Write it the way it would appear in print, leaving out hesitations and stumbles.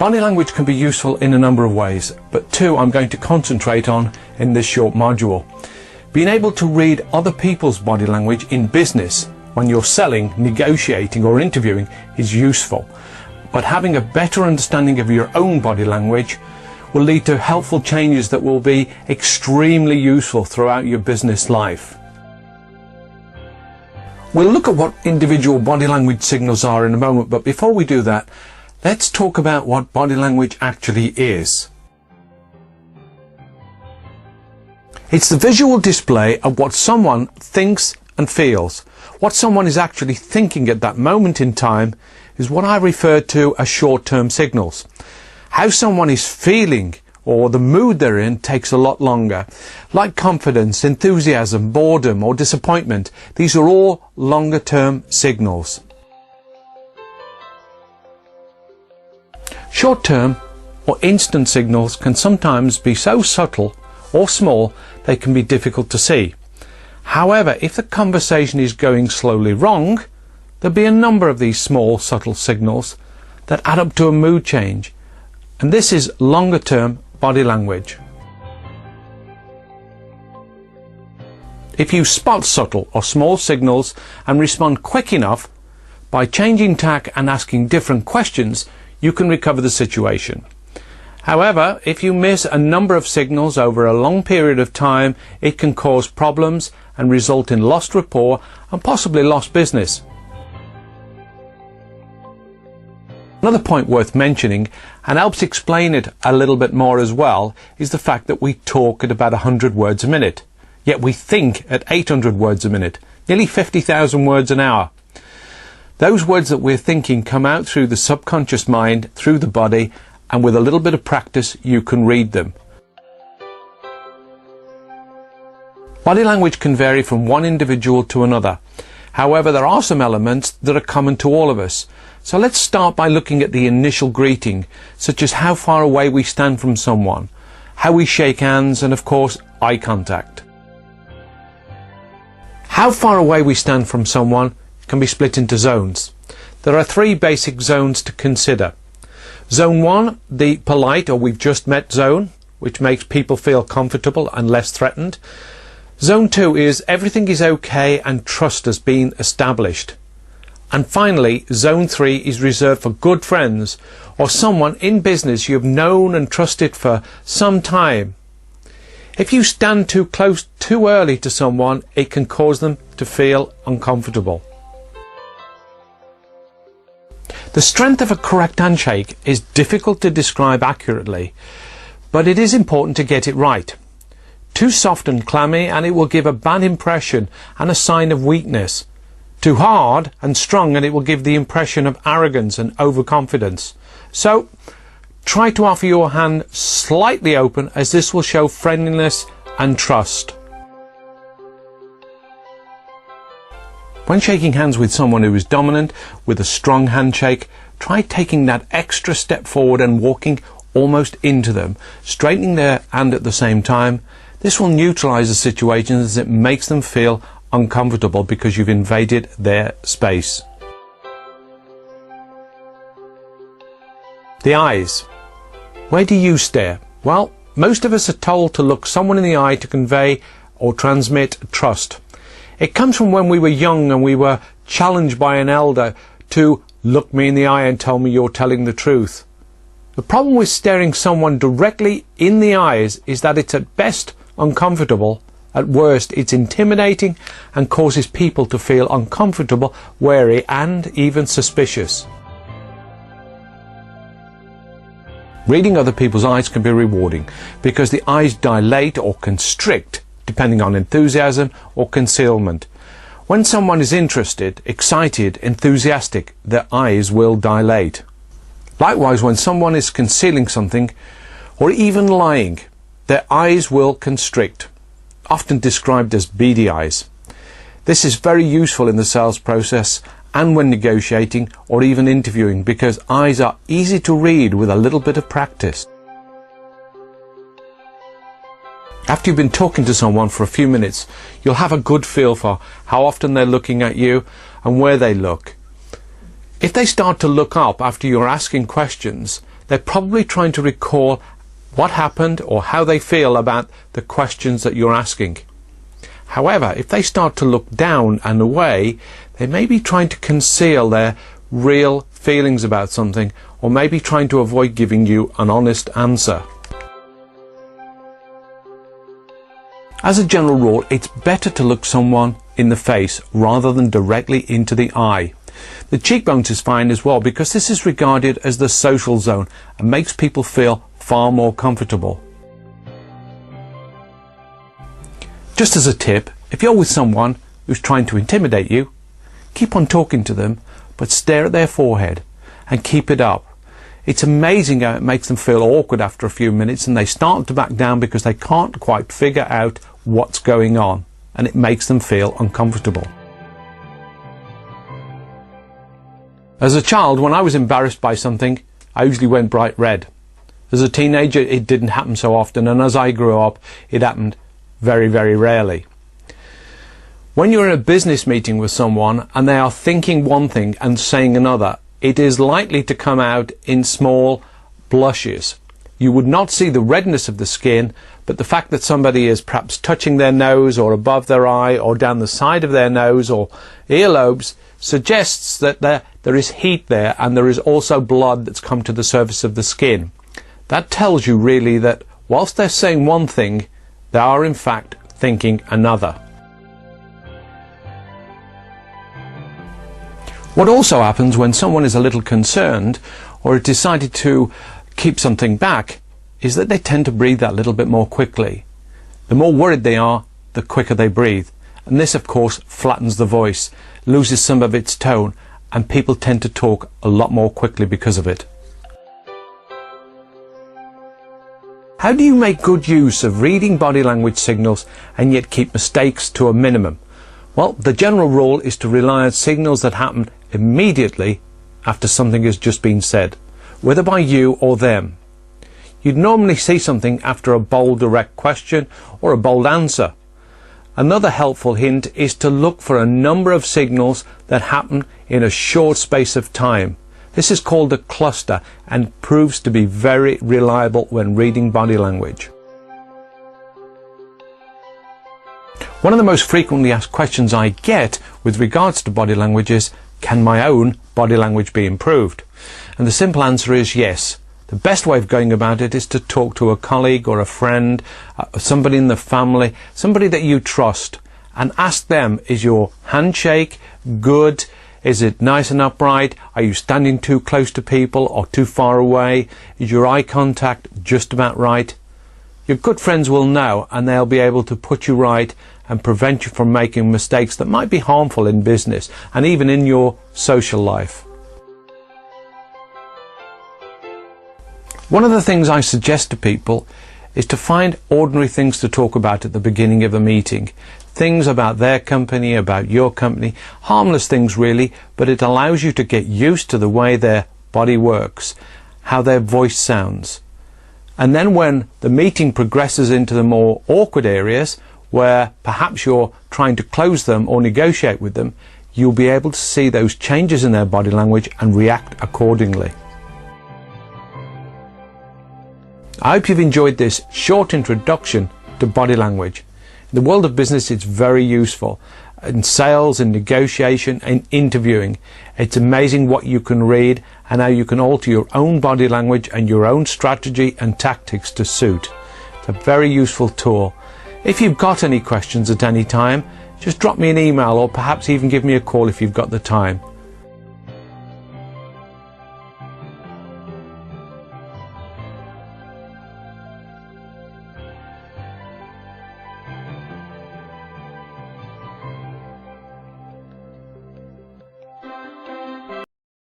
Body language can be useful in a number of ways, but two I'm going to concentrate on in this short module. Being able to read other people's body language in business when you're selling, negotiating or interviewing is useful, but having a better understanding of your own body language will lead to helpful changes that will be extremely useful throughout your business life. We'll look at what individual body language signals are in a moment, but before we do that, let's talk about what body language actually is. It's the visual display of what someone thinks and feels. What someone is actually thinking at that moment in time is what I refer to as short-term signals. How someone is feeling or the mood they're in takes a lot longer. Like confidence, enthusiasm, boredom or disappointment, these are all longer-term signals. Short-term or instant signals can sometimes be so subtle or small they can be difficult to see. However, if the conversation is going slowly wrong, there'll be a number of these small subtle signals that add up to a mood change, and this is longer-term body language. If you spot subtle or small signals and respond quick enough, by changing tack and asking different questions, you can recover the situation. However, if you miss a number of signals over a long period of time, it can cause problems and result in lost rapport and possibly lost business. Another point worth mentioning, and helps explain it a little bit more as well, is the fact that we talk at about 100 words a minute, yet we think at 800 words a minute, nearly 50,000 words an hour. Those words that we're thinking come out through the subconscious mind, through the body, and with a little bit of practice you can read them. Body language can vary from one individual to another. However, there are some elements that are common to all of us. So let's start by looking at the initial greeting, such as how far away we stand from someone, how we shake hands, and of course, eye contact. How far away we stand from someone can be split into zones. There are three basic zones to consider. Zone 1, the polite or we've just met zone, which makes people feel comfortable and less threatened. Zone 2 is everything is okay and trust has been established. And finally, Zone 3 is reserved for good friends or someone in business you have known and trusted for some time. If you stand too close too early to someone, it can cause them to feel uncomfortable. The strength of a correct handshake is difficult to describe accurately, but it is important to get it right. Too soft and clammy and it will give a bad impression and a sign of weakness. Too hard and strong and it will give the impression of arrogance and overconfidence. So try to offer your hand slightly open, as this will show friendliness and trust. When shaking hands with someone who is dominant with a strong handshake, try taking that extra step forward and walking almost into them, straightening their hand at the same time. This will neutralize the situation as it makes them feel uncomfortable because you've invaded their space. The eyes. Where do you stare? Well, most of us are told to look someone in the eye to convey or transmit trust. It comes from when we were young and we were challenged by an elder to look me in the eye and tell me you're telling the truth. The problem with staring someone directly in the eyes is that it's at best uncomfortable, at worst it's intimidating and causes people to feel uncomfortable, wary and even suspicious. Reading other people's eyes can be rewarding because the eyes dilate or constrict depending on enthusiasm or concealment. When someone is interested, excited, enthusiastic, their eyes will dilate. Likewise, when someone is concealing something or even lying, their eyes will constrict, often described as beady eyes. This is very useful in the sales process and when negotiating or even interviewing, because eyes are easy to read with a little bit of practice. After you've been talking to someone for a few minutes, you'll have a good feel for how often they're looking at you and where they look. If they start to look up after you're asking questions, they're probably trying to recall what happened or how they feel about the questions that you're asking. However, if they start to look down and away, they may be trying to conceal their real feelings about something, or maybe trying to avoid giving you an honest answer. As a general rule, it's better to look someone in the face rather than directly into the eye. The cheekbones is fine as well, because this is regarded as the social zone and makes people feel far more comfortable. Just as a tip, if you're with someone who's trying to intimidate you, keep on talking to them, but stare at their forehead and keep it up. It's amazing how it makes them feel awkward after a few minutes, and they start to back down because they can't quite figure out what's going on, and it makes them feel uncomfortable. As a child, when I was embarrassed by something, I usually went bright red. As a teenager, it didn't happen so often, and as I grew up, it happened very, very rarely. When you're in a business meeting with someone and they are thinking one thing and saying another, it is likely to come out in small blushes. You would not see the redness of the skin, but the fact that somebody is perhaps touching their nose or above their eye or down the side of their nose or earlobes suggests that there is heat there, and there is also blood that's come to the surface of the skin. That tells you really that whilst they're saying one thing, they are in fact thinking another. What also happens when someone is a little concerned or has decided to keep something back is that they tend to breathe that little bit more quickly. The more worried they are, the quicker they breathe. And this, of course, flattens the voice, loses some of its tone, and people tend to talk a lot more quickly because of it. How do you make good use of reading body language signals and yet keep mistakes to a minimum? Well, the general rule is to rely on signals that happen immediately after something has just been said, whether by you or them. You'd normally see something after a bold, direct question or a bold answer. Another helpful hint is to look for a number of signals that happen in a short space of time. This is called a cluster and proves to be very reliable when reading body language. One of the most frequently asked questions I get with regards to body language is, can my own body language be improved? And the simple answer is yes. The best way of going about it is to talk to a colleague or a friend, somebody in the family, somebody that you trust, and ask them, is your handshake good? Is it nice and upright? Are you standing too close to people or too far away? Is your eye contact just about right? Your good friends will know, and they'll be able to put you right and prevent you from making mistakes that might be harmful in business and even in your social life. One of the things I suggest to people is to find ordinary things to talk about at the beginning of a meeting. Things about their company, about your company, harmless things really, but it allows you to get used to the way their body works, how their voice sounds. And then when the meeting progresses into the more awkward areas, where perhaps you're trying to close them or negotiate with them, you'll be able to see those changes in their body language and react accordingly. I hope you've enjoyed this short introduction to body language. In the world of business, it's very useful. In sales, in negotiation, in interviewing. It's amazing what you can read and how you can alter your own body language and your own strategy and tactics to suit. It's a very useful tool. If you've got any questions at any time, just drop me an email or perhaps even give me a call if you've got the time.